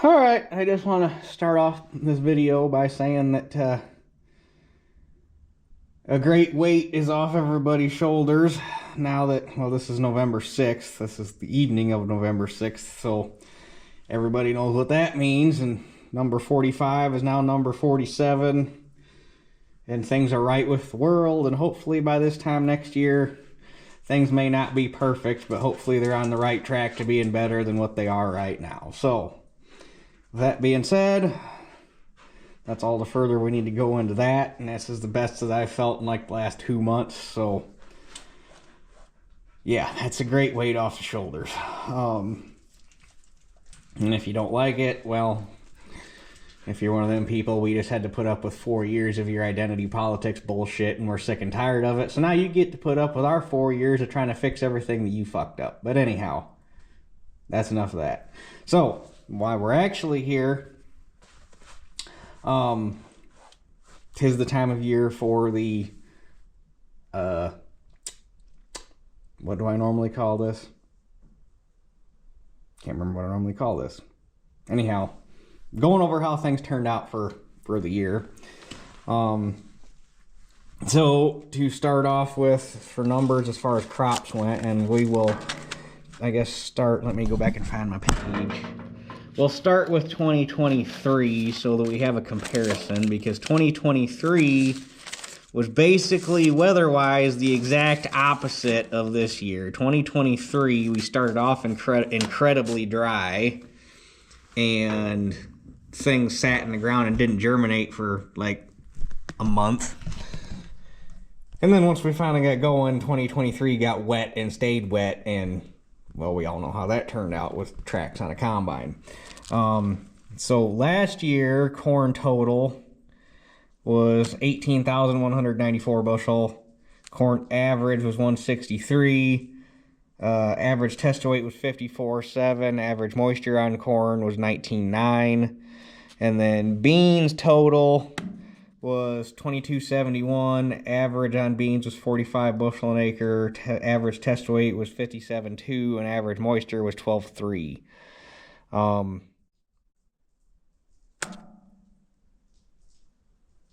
Alright, I just want to start off this video by saying that a great weight is off everybody's shoulders now that, well, this is November 6th. This is the evening of November 6th, so everybody knows what that means. And number 45 is now number 47. And things are right with the world, and hopefully by this time next year, things may not be perfect, but hopefully they're on the right track to being better than what they are right now. So, with that being said, that's all the further we need to go into that, and this is the best that I've felt in like the last 2 months, so yeah, that's a great weight off the shoulders. And if you don't like it, well, if you're one of them people, we just had to put up with 4 years of your identity politics bullshit, and we're sick and tired of it, so now you get to put up with our 4 years of trying to fix everything that you fucked up. But anyhow, that's enough of that. So, why we're actually here, tis the time of year for the, what do I normally call this? Can't remember what I normally call this. Anyhow, going over how things turned out for the year. So, to start off with, for numbers as far as crops went, and we will, I guess, start, let me go back and find my page. We'll start with 2023 so that we have a comparison, because 2023 was basically weather-wise the exact opposite of this year. 2023, we started off incredibly dry, and things sat in the ground and didn't germinate for like a month. And then once we finally got going, 2023 got wet and stayed wet, and well, we all know how that turned out with tracks on a combine. So last year, corn total was 18,194 bushel. Corn average was 163. Average tester weight was 54.7. Average moisture on corn was 19.9. And then beans total was 2271. Average on beans was 45 bushel an acre. Average test weight was 57.2, and average moisture was 12.3.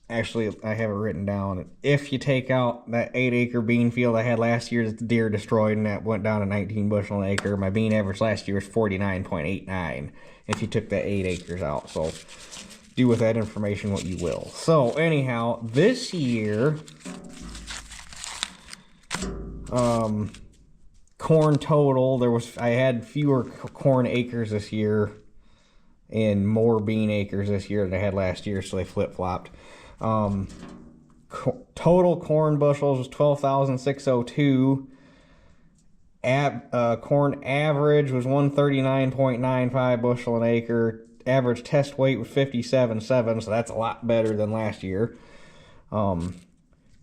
Actually, I have it written down. If you take out that 8-acre bean field I had last year that the deer destroyed, and that went down to 19 bushel an acre, my bean average last year was 49.89 if you took that 8 acres out. So do with that information what you will. So anyhow, this year, corn total, I had fewer corn acres this year and more bean acres this year than I had last year, so they flip-flopped. Total corn bushels was 12,602. Corn average was 139.95 bushel an acre. Average test weight was 57.7, so that's a lot better than last year. And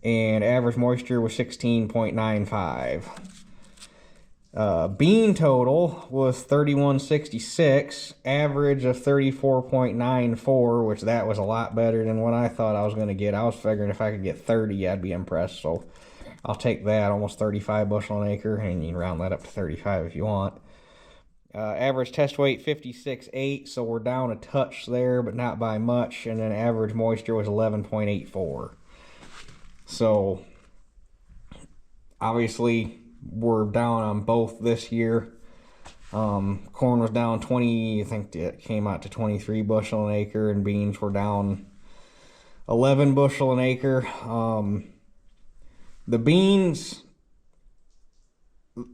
average moisture was 16.95. Bean total was 3166, average of 34.94, which that was a lot better than what I thought I was going to get. I was figuring if I could get 30, I'd be impressed, so I'll take that, almost 35 bushel an acre, and you can round that up to 35 if you want. Average test weight 56.8, so we're down a touch there, but not by much, and then average moisture was 11.84. So, obviously, we're down on both this year. Corn was down 20, I think it came out to 23 bushel an acre, and beans were down 11 bushel an acre. The beans,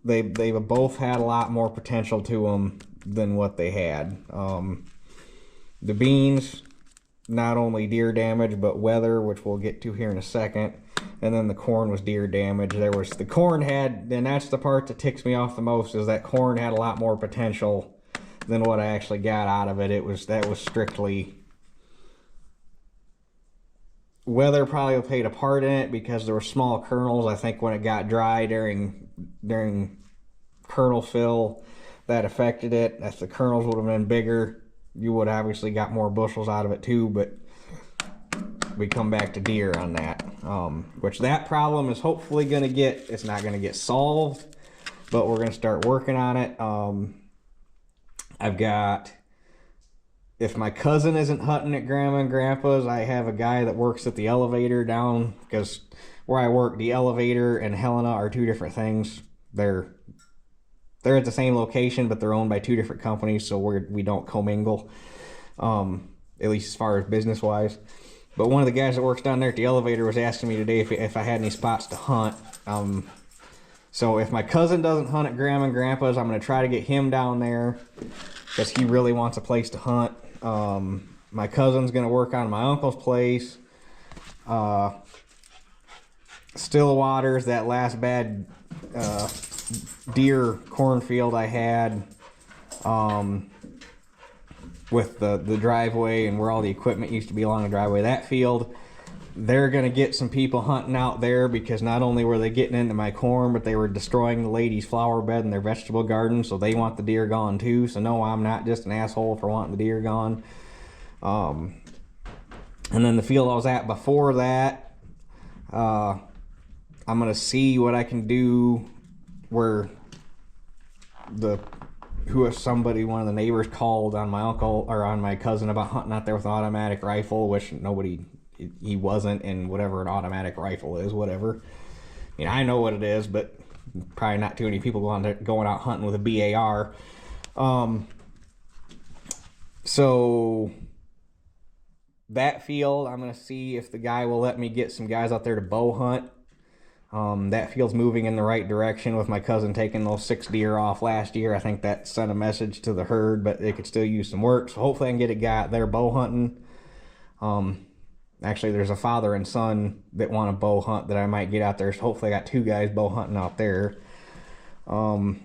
they've both had a lot more potential to them than what they had. The beans, not only deer damage, but weather, which we'll get to here in a second. And then the corn was deer damage. The corn had, and that's the part that ticks me off the most, is that corn had a lot more potential than what I actually got out of it. That was strictly weather probably played a part in it, because there were small kernels. I think when it got dry during kernel fill, that affected it. If the kernels would have been bigger, you would have obviously got more bushels out of it too, but we come back to deer on that. Which that problem is hopefully going to it's not going to get solved, but we're going to start working on it. I've got if my cousin isn't hunting at Grandma and Grandpa's, I have a guy that works at the elevator down, because where I work, the elevator and Helena are two different things. They're at the same location, but they're owned by two different companies, so we don't commingle, at least as far as business wise. But one of the guys that works down there at the elevator was asking me today if I had any spots to hunt. So if my cousin doesn't hunt at Grandma and Grandpa's, I'm going to try to get him down there, because he really wants a place to hunt. My cousin's going to work on my uncle's place. Stillwater's that last bad deer cornfield I had, with the driveway and where all the equipment used to be along the driveway. That field, they're going to get some people hunting out there, because not only were they getting into my corn, but they were destroying the ladies' flower bed and their vegetable garden, so they want the deer gone too. So no, I'm not just an asshole for wanting the deer gone. And then the field I was at before that, I'm going to see what I can do where one of the neighbors called on my uncle or on my cousin about hunting out there with an automatic rifle, which he wasn't, and whatever an automatic rifle is, whatever. I mean, I know what it is, but probably not too many people going out hunting with a BAR. So that field, I'm going to see if the guy will let me get some guys out there to bow hunt. That field's moving in the right direction with my cousin taking those 6 deer off last year. I think that sent a message to the herd, but they could still use some work. So hopefully I can get a guy out there bow hunting. Actually, there's a father and son that want to bow hunt that I might get out there. So hopefully I got 2 guys bow hunting out there. And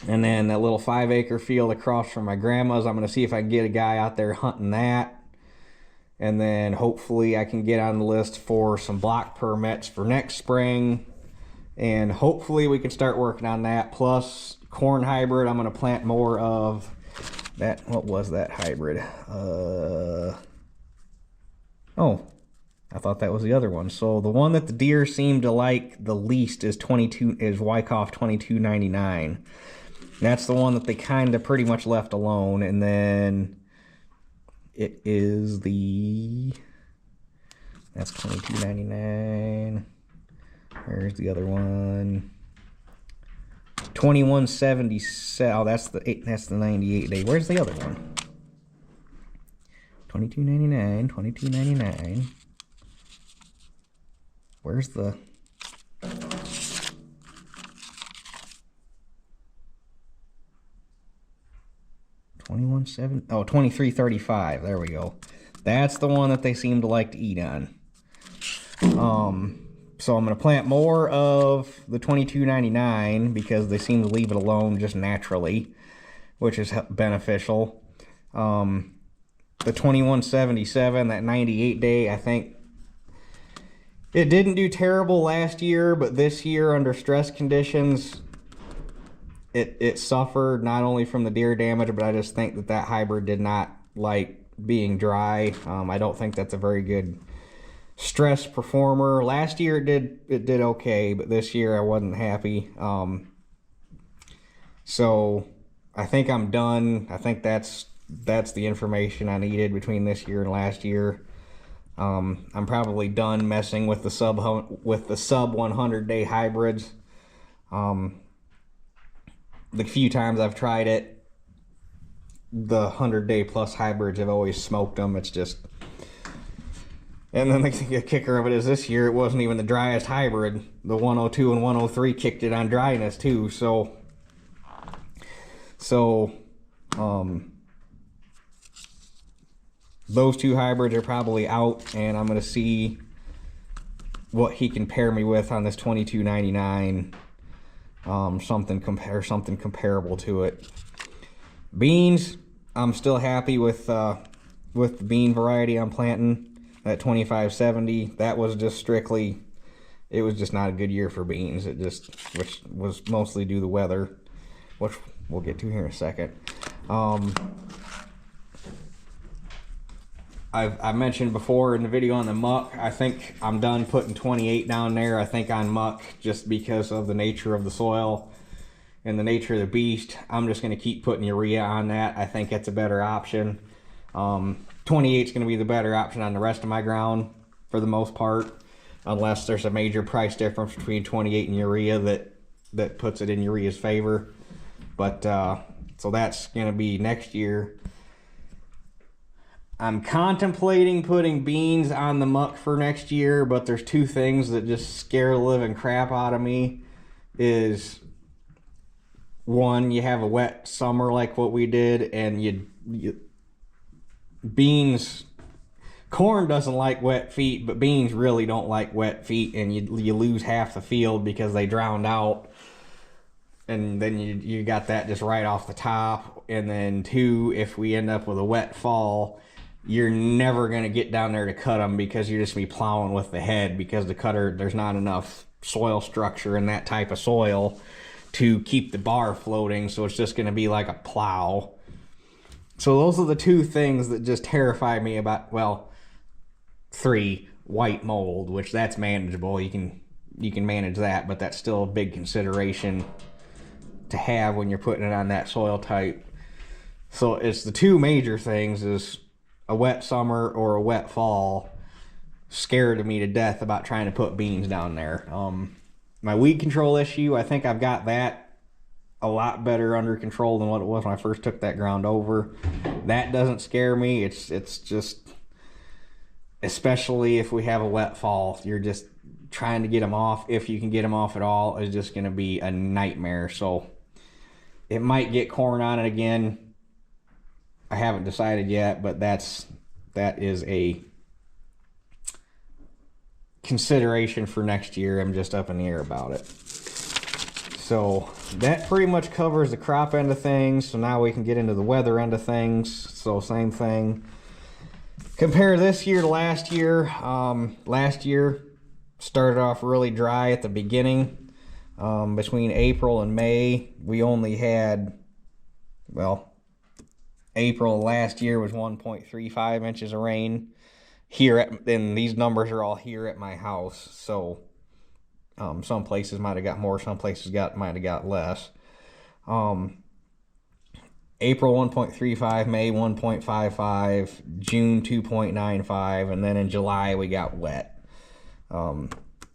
then that little 5-acre field across from my grandma's, I'm going to see if I can get a guy out there hunting that. And then hopefully I can get on the list for some block permits for next spring. And hopefully we can start working on that. Plus corn hybrid, I'm going to plant more of that. What was that hybrid? Oh, I thought that was the other one. So the one that the deer seem to like the least is Wyckoff 2299. That's the one that they kind of pretty much left alone. And then it is that's 2299. Where's the other one? 2177. Oh, that's the 98 day. Where's the other one? 2299, 2299. Where's the 21.7? Oh, 2335. There we go. That's the one that they seem to like to eat on. So I'm going to plant more of the 2299 because they seem to leave it alone just naturally, which is beneficial. The 2177, that 98 day, I think it didn't do terrible last year, but this year under stress conditions, it suffered not only from the deer damage, but I just think that hybrid did not like being dry. I don't think that's a very good stress performer. Last year it did okay, but this year I wasn't happy. So I think I'm done. I think that's the information I needed between this year and last year. I'm probably done messing with the sub 100 day hybrids. The few times I've tried it, the 100 day plus hybrids have always smoked them. It's just, and then the kicker of it is this year it wasn't even the driest hybrid. The 102 and 103 kicked it on dryness too. So those two hybrids are probably out, and I'm going to see what he can pair me with on this 2299. Something comparable to it. Beans, I'm still happy with the bean variety I'm planting. That 2570, that was just strictly, it was just not a good year for beans. Which was mostly due to the weather, which we'll get to here in a second. I've mentioned before in the video on the muck, I think I'm done putting 28 down there. I think on muck, just because of the nature of the soil and the nature of the beast, I'm just going to keep putting urea on that. I think it's a better option. 28 is going to be the better option on the rest of my ground for the most part, unless there's a major price difference between 28 and urea that puts it in urea's favor. But so that's going to be next year. I'm contemplating putting beans on the muck for next year, but there's two things that just scare the living crap out of me. Is one, you have a wet summer like what we did, and beans, corn doesn't like wet feet, but beans really don't like wet feet, and you lose half the field because they drowned out. And then you got that just right off the top. And then two, if we end up with a wet fall, you're never going to get down there to cut them because you're just going to be plowing with the head, because the cutter, there's not enough soil structure in that type of soil to keep the bar floating. So it's just going to be like a plow. So those are the two things that just terrify me about, well, three, white mold, which that's manageable. You can manage that, but that's still a big consideration to have when you're putting it on that soil type. So it's the two major things, is a wet summer or a wet fall scared me to death about trying to put beans down there. My weed control issue, I think I've got that a lot better under control than what it was when I first took that ground over. That doesn't scare me. It's just, especially if we have a wet fall, you're just trying to get them off, if you can get them off at all, is just going to be a nightmare. So it might get corn on it again. I haven't decided yet, but that is a consideration for next year. I'm just up in the air about it. So that pretty much covers the crop end of things. So now we can get into the weather end of things. So same thing. Compare this year to last year. Last year started off really dry at the beginning. Between April and May, we only had, well, April last year was 1.35 inches of rain. And these numbers are all here at my house. So some places might have got more, some places might have got less. April 1.35, May 1.55, June 2.95, and then in July we got wet.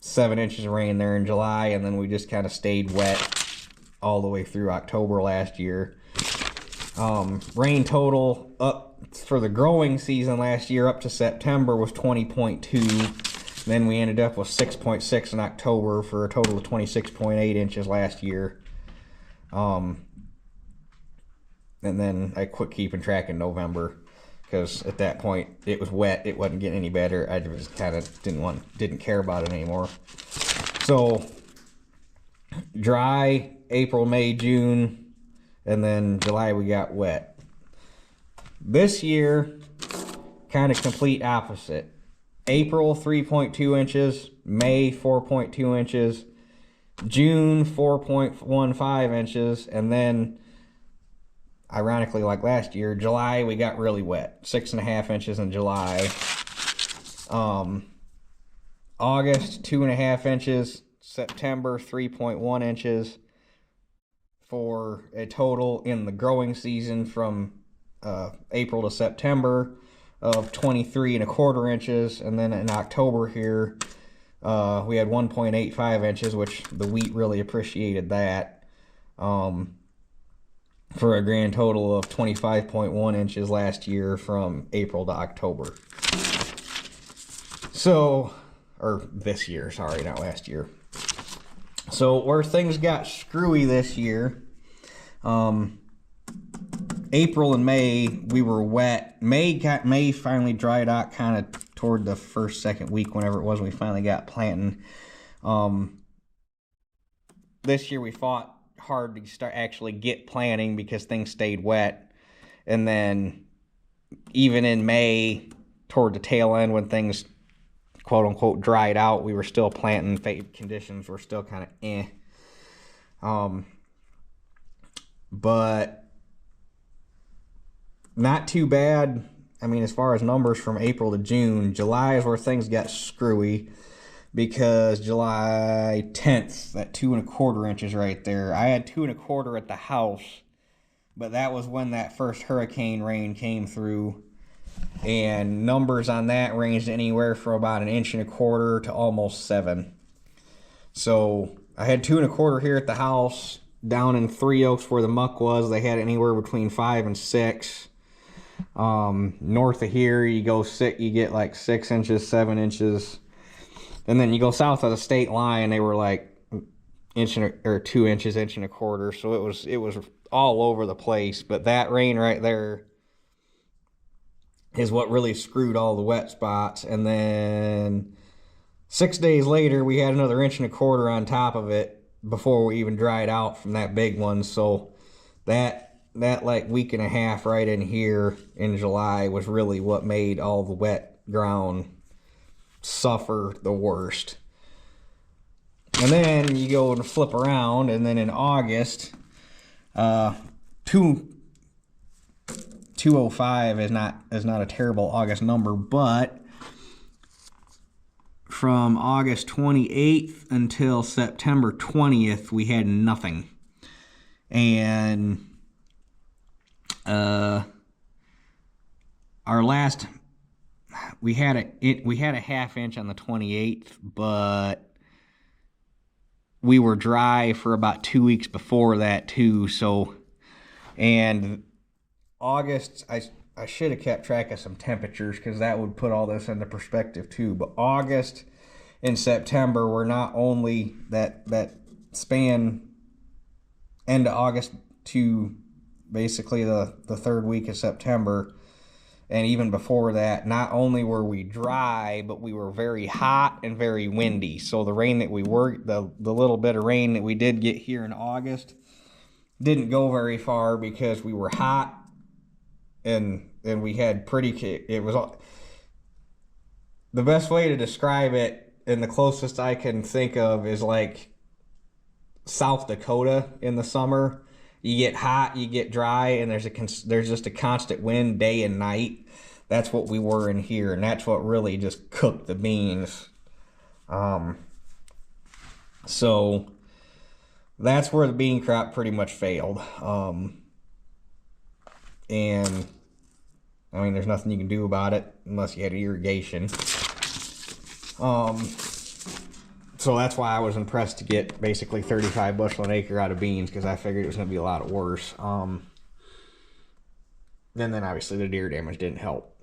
7 inches of rain there in July, and then we just kind of stayed wet all the way through October last year. Rain total up for the growing season last year up to September was 20.2. Then we ended up with 6.6 in October for a total of 26.8 inches last year. And then I quit keeping track in November, because at that point it was wet. It wasn't getting any better. I just kind of didn't care about it anymore. So dry April, May, June, and then July we got wet. This year, kind of complete opposite. April 3.2 inches, May 4.2 inches, June 4.15 inches, and then ironically, like last year, July we got really wet, 6.5 inches in July. August 2.5 inches, September 3.1 inches, for a total in the growing season from April to September of 23.25 inches. And then in October here, we had 1.85 inches, which the wheat really appreciated that, for a grand total of 25.1 inches last year from April to October. So, or this year, sorry, not last year. So where things got screwy this year, April and May we were wet. May finally dried out kind of toward the second week, whenever it was we finally got planting. This year we fought hard to actually get planting because things stayed wet. And then even in May, toward the tail end, when things quote unquote dried out, we were still planting. Conditions were still kind of but not too bad. I mean, as far as numbers from April to June, July is where things got screwy, because July 10th, that 2.25 inches right there, I had 2.25 at the house, but that was when that first hurricane rain came through, and numbers on that ranged anywhere from about 1.25 inches to almost 7. So I had 2 1/4 here at the house. Down in Three Oaks where the muck was, they had anywhere between 5 and 6. North of here, you get like 6 inches, 7 inches, and then you go south of the state line, they were like 2 inches, 1.25 inches. So it was all over the place. But that rain right there is what really screwed all the wet spots. And then 6 days later, we had another 1.25 inches on top of it before we even dried out from that big one. So that like week and a half right in here in July was really what made all the wet ground suffer the worst. And then you go and flip around, and then in August, 205 is not a terrible August number, but from August 28th until September 20th, we had nothing. And our last, we had a 1/2 inch on the 28th, but we were dry for about 2 weeks before that too. So, and August, I should have kept track of some temperatures because that would put all this into perspective too. But August and September were not only that span end of August to basically the third week of September, and even before that, not only were we dry, but we were very hot and very windy. So the rain that the little bit of rain that we did get here in August didn't go very far because we were hot and we had it was the best way to describe it, and the closest I can think of is like South Dakota in the summer. You get hot, you get dry, and there's just a constant wind day and night. That's what we were in here, and that's what really just cooked the beans. So that's where the bean crop pretty much failed. And I mean, there's nothing you can do about it unless you had irrigation. So that's why I was impressed to get basically 35 bushel an acre out of beans, because I figured it was going to be a lot worse. And then obviously the deer damage didn't help.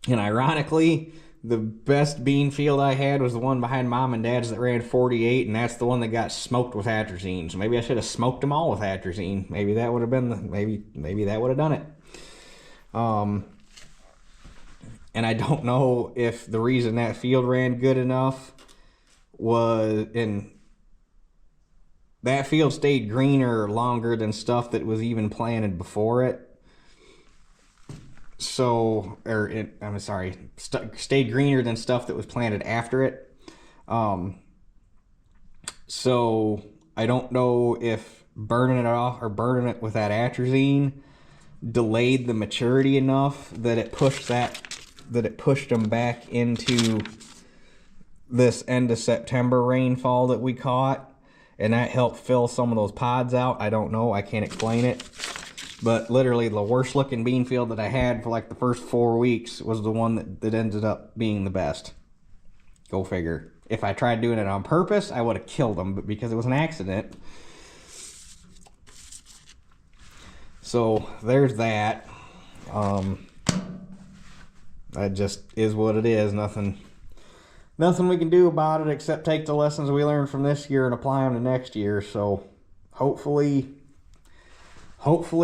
And ironically, the best bean field I had was the one behind Mom and Dad's that ran 48, and that's the one that got smoked with atrazine. So maybe I should have smoked them all with atrazine. Maybe that would have been maybe that would have done it. And I don't know if the reason that field ran good enough was that field stayed greener longer than stuff that was even planted before it. So, stayed greener than stuff that was planted after it. So I don't know if burning it off or burning it with that atrazine delayed the maturity enough that it pushed them back into this end of September rainfall that we caught, and that helped fill some of those pods out. I don't know, I can't explain it, but literally the worst looking bean field that I had for like the first 4 weeks was the one that ended up being the best. Go figure. If I tried doing it on purpose, I would have killed them, but because it was an accident. So there's that. That just is what it is. Nothing we can do about it except take the lessons we learned from this year and apply them to next year. So hopefully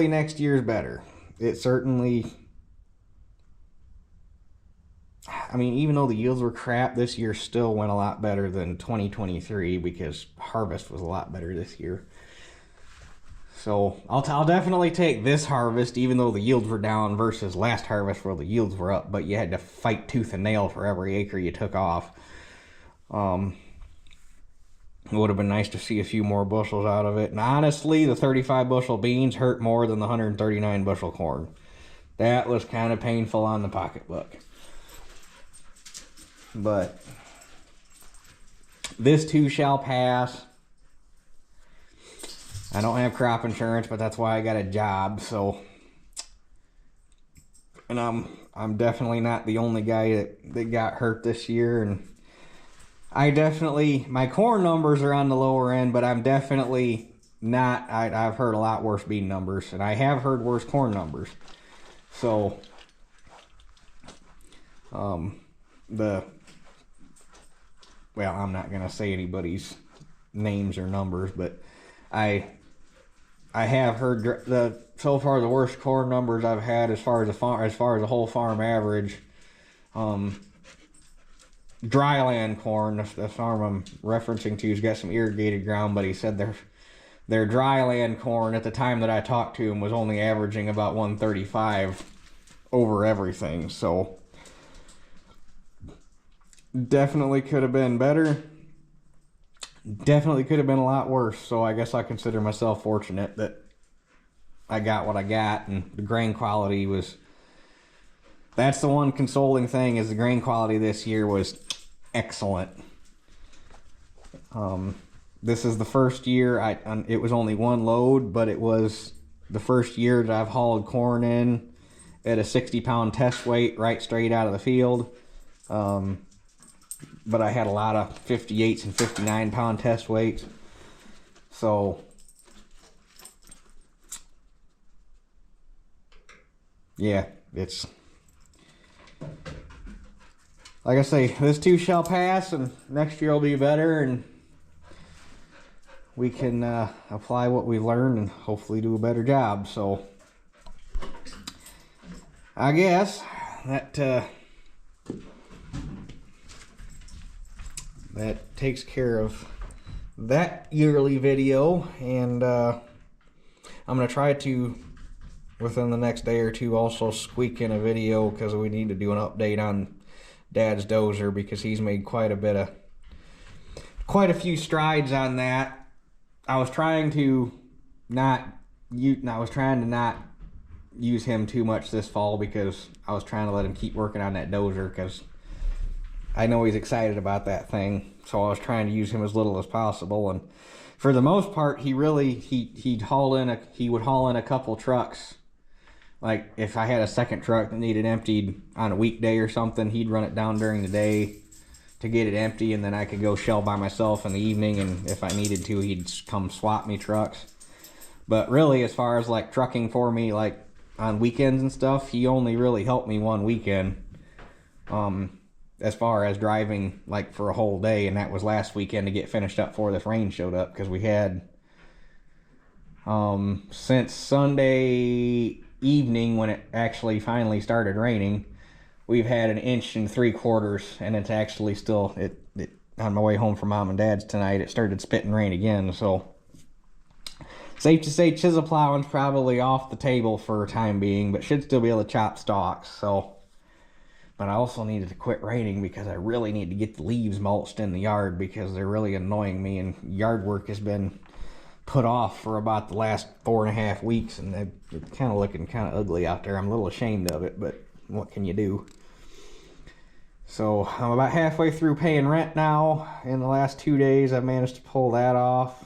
next year's better. It certainly, I mean, even though the yields were crap, this year still went a lot better than 2023 because harvest was a lot better this year. So I'll definitely take this harvest, even though the yields were down, versus last harvest where the yields were up, but you had to fight tooth and nail for every acre you took off. It would have been nice to see a few more bushels out of it. And honestly, the 35 bushel beans hurt more than the 139 bushel corn. That was kind of painful on the pocketbook. But this too shall pass. I don't have crop insurance, but that's why I got a job. So, and I'm definitely not the only guy that got hurt this year, and my corn numbers are on the lower end, but I'm definitely not. I've heard a lot worse bean numbers, and I have heard worse corn numbers. So, well, I'm not gonna say anybody's names or numbers, but I have heard so far the worst corn numbers I've had as far as the whole farm average. Dryland corn, the farm I'm referencing to, has got some irrigated ground, but he said their dryland corn at the time that I talked to him was only averaging about 135 over everything. So definitely could have been better. Definitely could have been a lot worse. So I guess I consider myself fortunate that I got what I got, and the grain quality was. That's the one consoling thing, is the grain quality this year was excellent. This is the first year it was only one load, but it was the first year that I've hauled corn in at a 60-pound test weight right straight out of the field. But I had a lot of 58s and 59-pound test weights. So yeah, it's like I say, this too shall pass, and next year will be better, and we can apply what we learned and hopefully do a better job. So I guess that takes care of that yearly video, and I'm gonna try to, within the next day or two, also squeak in a video, because we need to do an update on Dad's dozer, because he's made quite a few strides on that. I was trying to not use him too much this fall, because I was trying to let him keep working on that dozer, because I know he's excited about that thing. So I was trying to use him as little as possible, and for the most part, he would haul in a couple trucks. Like if I had a second truck that needed emptied on a weekday or something, he'd run it down during the day to get it empty, and then I could go shell by myself in the evening, and if I needed to, he'd come swap me trucks. But really, as far as like trucking for me, like on weekends and stuff, he only really helped me one weekend. As far as driving like for a whole day, and that was last weekend to get finished up before this rain showed up, because we had since Sunday evening, when it actually finally started raining, we've had 1 3/4 inches, and it's actually still on my way home from Mom and Dad's tonight, it started spitting rain again. So safe to say chisel plowing's probably off the table for a time being, but should still be able to chop stalks. So, but I also needed to quit raining, because I really need to get the leaves mulched in the yard, because they're really annoying me, and yard work has been put off for about the last 4.5 weeks, and it's kind of looking kind of ugly out there. I'm a little ashamed of it, but what can you do? So I'm about halfway through paying rent now. In the last 2 days, I've managed to pull that off.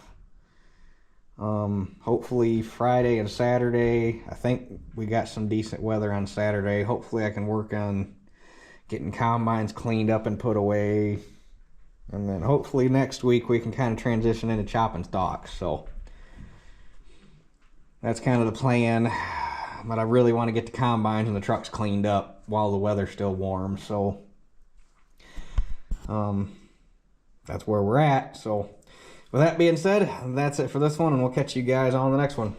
Hopefully Friday and Saturday, I think we got some decent weather on Saturday. Hopefully I can work on getting combines cleaned up and put away. And then hopefully next week we can kind of transition into chopping stalks. So that's kind of the plan. But I really want to get the combines and the trucks cleaned up while the weather's still warm. So that's where we're at. So with that being said, that's it for this one, and we'll catch you guys on the next one.